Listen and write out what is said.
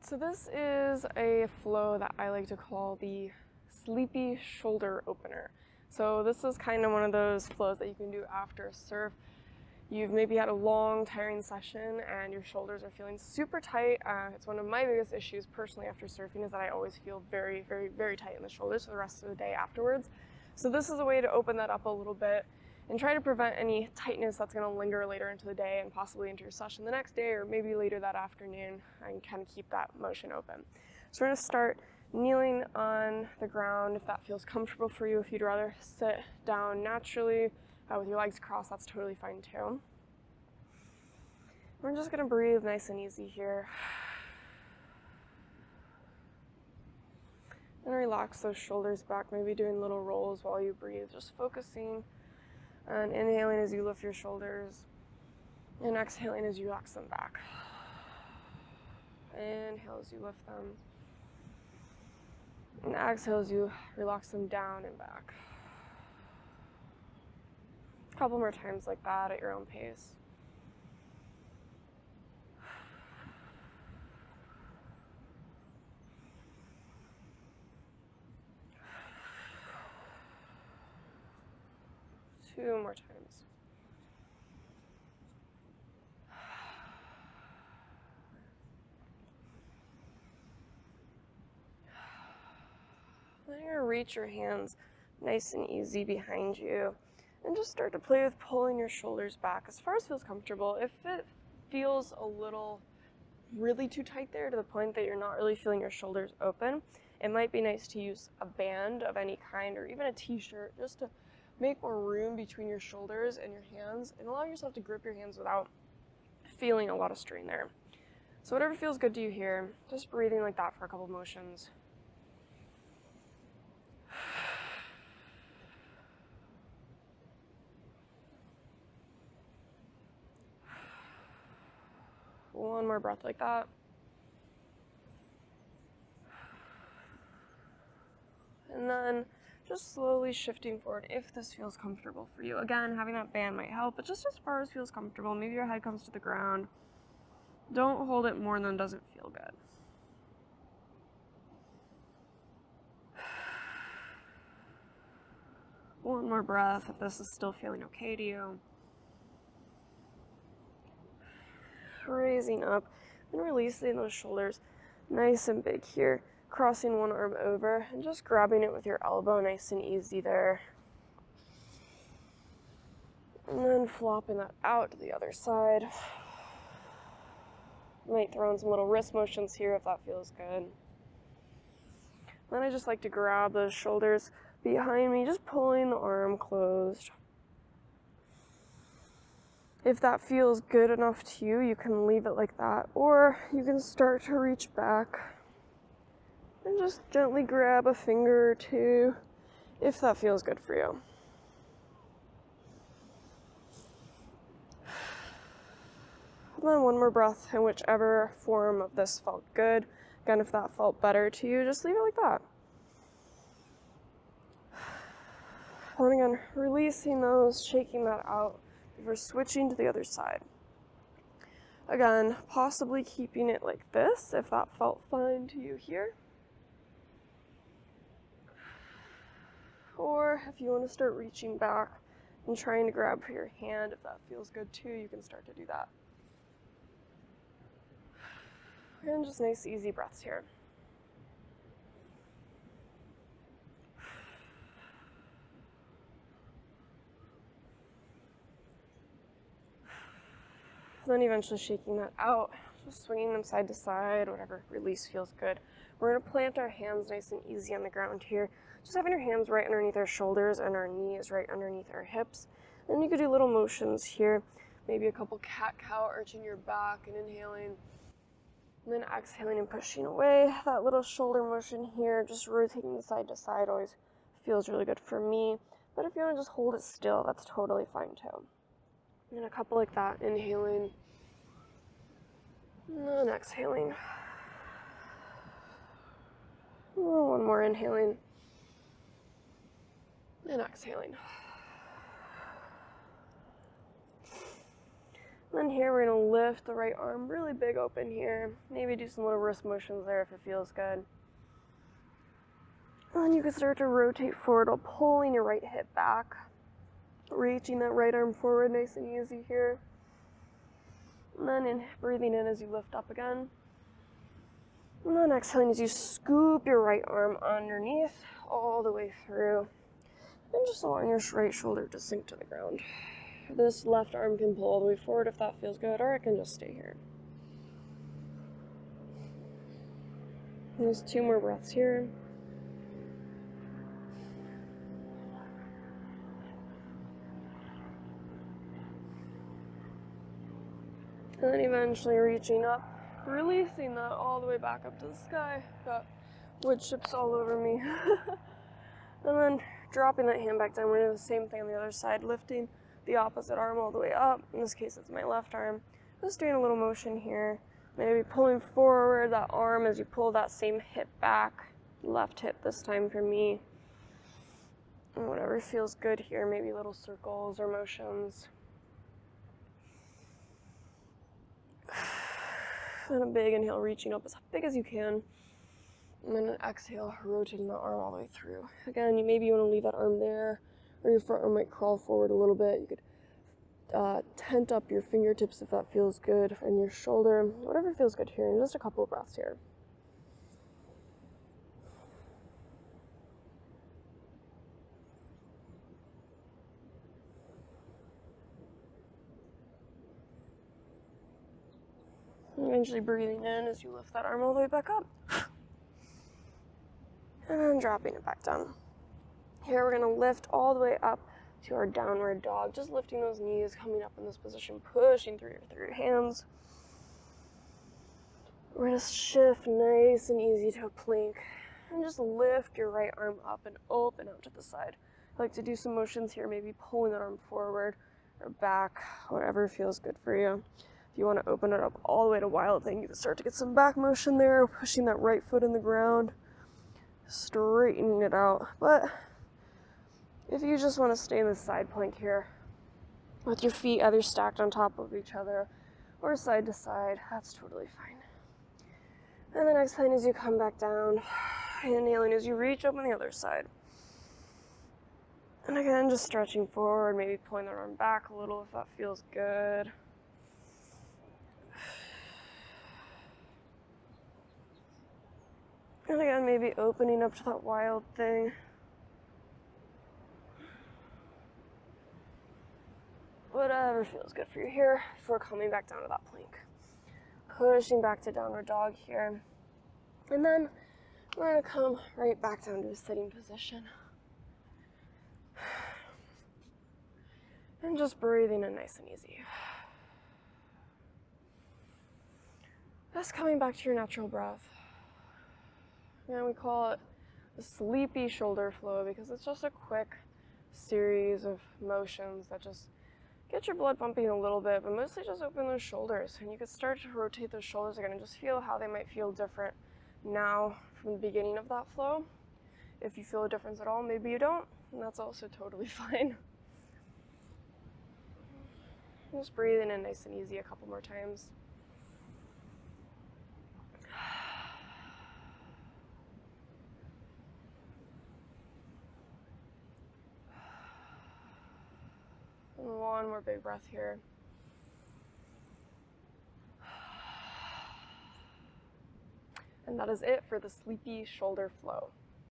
So this is a flow that I like to call the sleepy shoulder opener. So this is kind of one of those flows that you can do after a surf. You've maybe had a long, tiring session and your shoulders are feeling super tight. It's one of my biggest issues personally after surfing is that I always feel very, very, very tight in the shoulders for the rest of the day afterwards. So this is a way to open that up a little bit and try to prevent any tightness that's going to linger later into the day and possibly into your session the next day or maybe later that afternoon, and kind of keep that motion open. So we're going to start kneeling on the ground if that feels comfortable for you. If you'd rather sit down naturally with your legs crossed, that's totally fine too. We're just going to breathe nice and easy here. And relax those shoulders back, maybe doing little rolls while you breathe, just focusing on inhaling as you lift your shoulders and exhaling as you relax them back. Inhale as you lift them and exhale as you relax them down and back. A couple more times like that at your own pace. Two more times. Then you're going to reach your hands nice and easy behind you and just start to play with pulling your shoulders back as far as feels comfortable. If it feels a little really too tight there to the point that you're not really feeling your shoulders open, it might be nice to use a band of any kind or even a t-shirt just to make more room between your shoulders and your hands and allow yourself to grip your hands without feeling a lot of strain there. So whatever feels good to you here, just breathing like that for a couple of motions. One more breath like that. And then just slowly shifting forward if this feels comfortable for you. Again, having that band might help, but just as far as feels comfortable, maybe your head comes to the ground. Don't hold it more than doesn't feel good. One more breath if this is still feeling okay to you. Raising up and releasing those shoulders nice and big here. Crossing one arm over and just grabbing it with your elbow nice and easy there. And then flopping that out to the other side. Might throw in some little wrist motions here if that feels good. Then I just like to grab those shoulders behind me, just pulling the arm closed. If that feels good enough to you, you can leave it like that, or you can start to reach back and just gently grab a finger or two if that feels good for you. And then one more breath in whichever form of this felt good. Again, if that felt better to you, just leave it like that. And again, releasing those, shaking that out before switching to the other side. Again, possibly keeping it like this if that felt fine to you here. Or if you want to start reaching back and trying to grab for your hand, if that feels good too, you can start to do that. And just nice, easy breaths here. Then eventually shaking that out, just swinging them side to side, whatever release feels good. We're going to plant our hands nice and easy on the ground here. Just having your hands right underneath our shoulders and our knees right underneath our hips. And you could do little motions here, maybe a couple cat-cow, arching your back and inhaling. And then exhaling and pushing away. That little shoulder motion here, just rotating side to side, always feels really good for me. But if you want to just hold it still, that's totally fine too. And a couple like that, inhaling, and then exhaling. One more inhaling, and exhaling. Then here we're gonna lift the right arm really big open here. Maybe do some little wrist motions there if it feels good. And then you can start to rotate forward while pulling your right hip back. Reaching that right arm forward nice and easy here. And then breathing in as you lift up again. And then exhaling as you scoop your right arm underneath all the way through. And just allowing your right shoulder to sink to the ground. This left arm can pull all the way forward if that feels good, or it can just stay here. There's 2 more breaths here. And then eventually reaching up, releasing that all the way back up to the sky. Got wood chips all over me. And then dropping that hand back down. We're going to do the same thing on the other side, lifting the opposite arm all the way up. In this case, it's my left arm. Just doing a little motion here. Maybe pulling forward that arm as you pull that same hip back. Left hip this time for me. And whatever feels good here, maybe little circles or motions. And a big inhale, reaching up as big as you can. And then an exhale, rotating the arm all the way through. Again, maybe you want to leave that arm there, or your front arm might crawl forward a little bit. You could tent up your fingertips if that feels good, and your shoulder, whatever feels good here. And just a couple of breaths here. Eventually breathing in as you lift that arm all the way back up. And then dropping it back down. Here we're going to lift all the way up to our downward dog. Just lifting those knees, coming up in this position, pushing through your hands. We're going to shift nice and easy to a plank. And just lift your right arm up and open out to the side. I like to do some motions here, maybe pulling that arm forward or back, whatever feels good for you. If you want to open it up all the way to wild thing, you can start to get some back motion there, pushing that right foot in the ground, straightening it out. But if you just want to stay in the side plank here, with your feet either stacked on top of each other or side to side, that's totally fine. And then exhaling as you come back down, inhaling as you reach up on the other side. And again, just stretching forward, maybe pulling the arm back a little if that feels good. And again, maybe opening up to that wild thing. Whatever feels good for you here before coming back down to that plank. Pushing back to downward dog here. And then we're going to come right back down to a sitting position. And just breathing in nice and easy. Just coming back to your natural breath. And we call it the sleepy shoulder flow because it's just a quick series of motions that just get your blood pumping a little bit, but mostly just open those shoulders. And you can start to rotate those shoulders again and just feel how they might feel different now from the beginning of that flow. If you feel a difference at all, maybe you don't, and that's also totally fine. Just breathing in nice and easy a couple more times. And one more big breath here. And that is it for the sleepy shoulder flow.